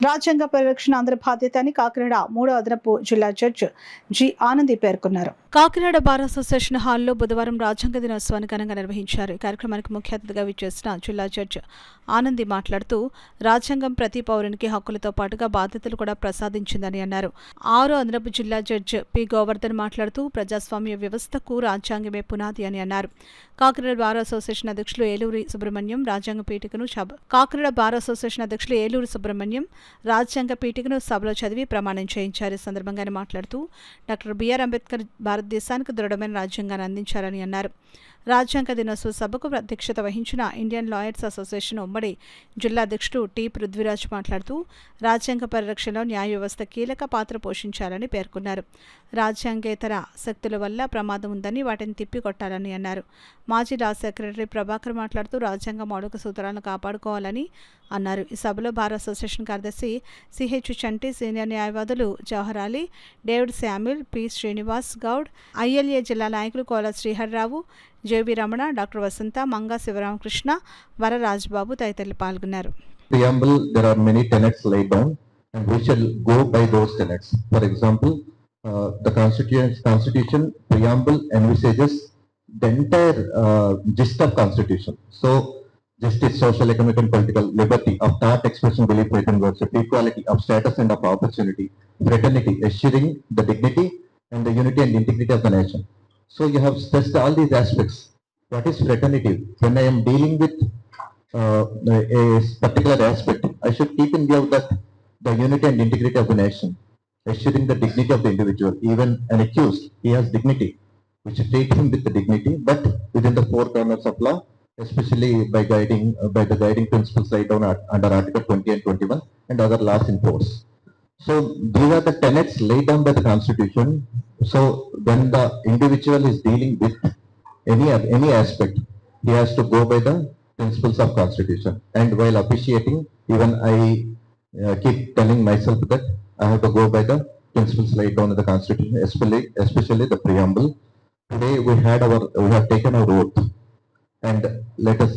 రాజ్యాంగ పరిరక్షణ అందరి బాధ్యత అని కాకినాడ 3వ అదనపు జిల్లా జడ్జి జి ఆనంది పేర్కొన్నారు. కాకినాడ బార్ అసోసియేషన్ హాల్లో బుధవారం రాజ్యాంగ దినోత్సవాన్ని ఘనంగా నిర్వహించారు. ఈ కార్యక్రమానికి ముఖ్య అతిథిగా విచ్చేసిన జిల్లా జడ్జి ఆనంది మాట్లాడుతూ రాజ్యాంగం ప్రతి పౌరునికి హక్కులతో పాటుగా బాధ్యతలు కూడా ప్రసాదించిందని అన్నారు. 6వ అదనపు జిల్లా జడ్జి పి గోవర్ధన్ మాట్లాడుతూ ప్రజాస్వామ్య వ్యవస్థకు రాజ్యాంగమే పునాది అని అన్నారు. కాకినాడ బార్ అసోసియేషన్ అధ్యక్షులు ఏలూరి సుబ్రహ్మణ్యం రాజ్యాంగ పీఠికను కాకినాడ బార్ అసోసియేషన్ అధ్యక్షులు ఏలూరి సుబ్రహ్మణ్యం రాజ్యాంగ పీఠికను సభలో చదివి ప్రమాణం చేయించారు. ఈ సందర్భంగా ఆయన మాట్లాడుతూ డాక్టర్ బిఆర్ అంబేద్కర్ భారతదేశానికి దృఢమైన రాజ్యాంగాన్ని అందించారని అన్నారు. రాజ్యాంగ దినోత్సవ సభకు అధ్యక్షత వహించిన ఇండియన్ లాయర్స్ అసోసియేషన్ ఉమ్మడి జిల్లా అధ్యక్షుడు టి పృథ్వీరాజ్ మాట్లాడుతూ రాజ్యాంగ పరిరక్షణలో న్యాయ వ్యవస్థ కీలక పాత్ర పోషించాలని పేర్కొన్నారు. రాజ్యాంగేతర శక్తుల వల్ల ప్రమాదం ఉందని వాటిని తిప్పికొట్టాలని అన్నారు. మాజీ లా సెక్రటరీ ప్రభాకర్ మాట్లాడుతూ రాజ్యాంగ మౌలిక సూత్రాలను కాపాడుకోవాలని అన్నారు. ఈ సభలో బార్ అసోసియేషన్ కార్యదర్శి సిహెచ్ చంటి, సీనియర్ న్యాయవాదులు Jawahar Ali, David Samuel, P Srinivas Goud, ILA జిల్లా నాయకులు కోల శ్రీహర్రావు, జేవి రమణ, డాక్టర్ వసంత, మంగా శివరామకృష్ణ, వర రాజ్బాబు తదితరులు పాల్గొన్నారు. Preamble, there are many tenets laid down and we shall go by those tenets. For example, the constitution preamble envisages the entire gist of constitution. So justice, social, economic and political, liberty of thought, expression, belief, faith and worship, equality of status and of opportunity, fraternity, assuring the dignity and the unity and integrity of the nation. So you have stressed all these aspects. What is fraternity? When I am dealing with a particular aspect, I should keep in view that the unity and integrity of the nation, assuring the dignity of the individual. Even an accused, he has dignity. We should treat him with the dignity, but within the four corners of law, especially by the guiding principles laid down under Article 20 and 21 and other laws in force. So these are the tenets laid down by the Constitution. So when the individual is dealing with any aspect, he has to go by the principles of Constitution. And while appreciating, even I keep telling myself that I have to go by the principles laid down in the Constitution, especially the preamble. Today we have taken our oath, and let us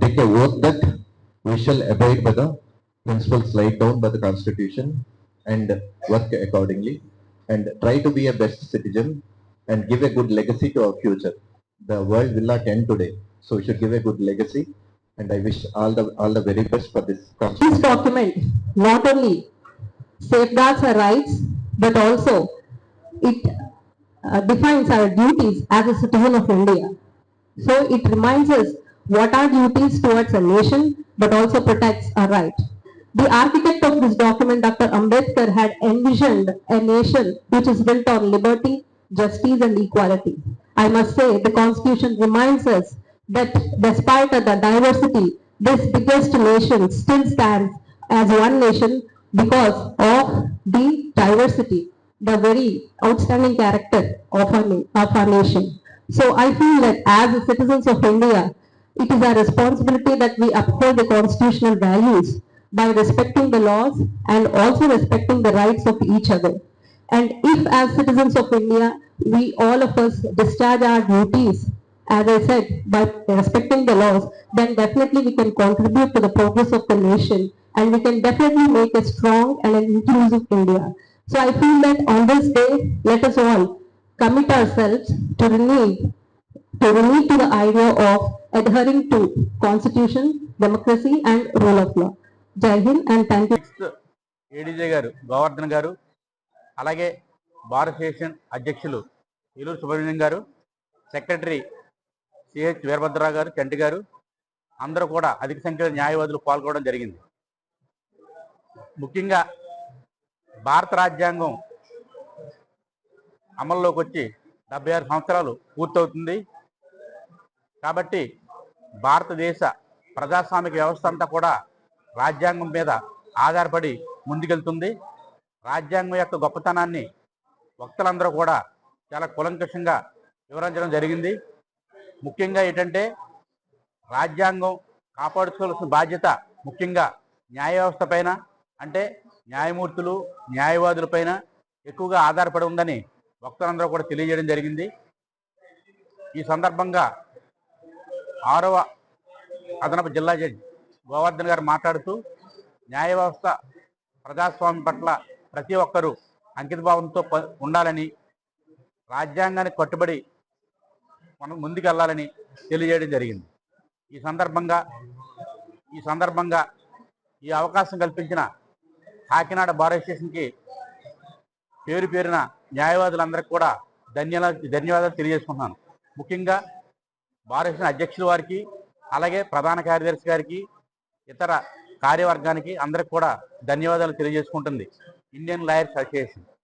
take a oath that we shall abide by the principles laid down by the Constitution and work accordingly and try to be a best citizen and give a good legacy to our future. The world will not end today, so we should give a good legacy, and I wish all the very best for this Constitution. This document not only safeguards our rights, but also it defines our duties as a citizen of India. So it reminds us what our duties towards a nation, but also protects our right. The architect of this document, Dr. Ambedkar, had envisioned a nation which is built on liberty, justice and equality. I must say the Constitution reminds us that despite the diversity, this biggest nation still stands as one nation because of the diversity, the very outstanding character of our nation. So I feel that as citizens of India, it is our responsibility that we uphold the constitutional values by respecting the laws and also respecting the rights of each other. And if as citizens of India, we all of us discharge our duties, as I said, by respecting the laws, then definitely we can contribute to the progress of the nation and we can definitely make a strong and an inclusive India. So I feel that on this day, let us all commit ourselves to renege to the idea of adhering to Constitution, democracy and rule of law. Jai Hind and thank you. ADJ గారు గోవర్ధన్ గారు, అలాగే bar association అధ్యక్షులు ఏలూరు సుబ్రహ్మణ్యం గారు, secretary CH Veerabhadrarao గారు, చంటి గారు, అందరూ కూడా అధిక సంఖ్యలో న్యాయవాదులు పాల్గొనడం జరిగింది. ముఖ్యంగా భారత రాజ్యాంగం అమల్లోకి వచ్చి 76 సంవత్సరాలు పూర్తవుతుంది. కాబట్టి భారతదేశ ప్రజాస్వామిక వ్యవస్థ అంతా కూడా రాజ్యాంగం మీద ఆధారపడి ముందుకెళ్తుంది. రాజ్యాంగం యొక్క గొప్పతనాన్ని వక్తలందరూ కూడా చాలా కూలంకషంగా వివరించడం జరిగింది. ముఖ్యంగా ఏంటంటే రాజ్యాంగం కాపాడుకోవాల్సిన బాధ్యత ముఖ్యంగా న్యాయ వ్యవస్థ పైన, అంటే న్యాయమూర్తులు, న్యాయవాదుల పైన ఎక్కువగా ఆధారపడి ఉందని వక్తలందరూ కూడా తెలియజేయడం జరిగింది. ఈ సందర్భంగా 6వ అదనపు జిల్లా జడ్జి గోవర్ధన్ గారు మాట్లాడుతూ న్యాయ వ్యవస్థ ప్రజాస్వామ్యం పట్ల ప్రతి ఒక్కరూ అంకితభావంతో ఉండాలని, రాజ్యాంగానికి కట్టుబడి మనం ముందుకెళ్లాలని తెలియజేయడం జరిగింది. ఈ సందర్భంగా ఈ అవకాశం కల్పించిన కాకినాడ బార్ అసోసియేషన్కి పేరు పేరున న్యాయవాదులందరికీ కూడా ధన్యవాదాలు తెలియజేసుకుంటున్నాను. ముఖ్యంగా బార్ అసోసియేషన్ అధ్యక్షుల వారికి, అలాగే ప్రధాన కార్యదర్శి గారికి, ఇతర కార్యవర్గానికి అందరికి కూడా ధన్యవాదాలు తెలియజేసుకుంటుంది ఇండియన్ లాయర్స్ అసోసియేషన్.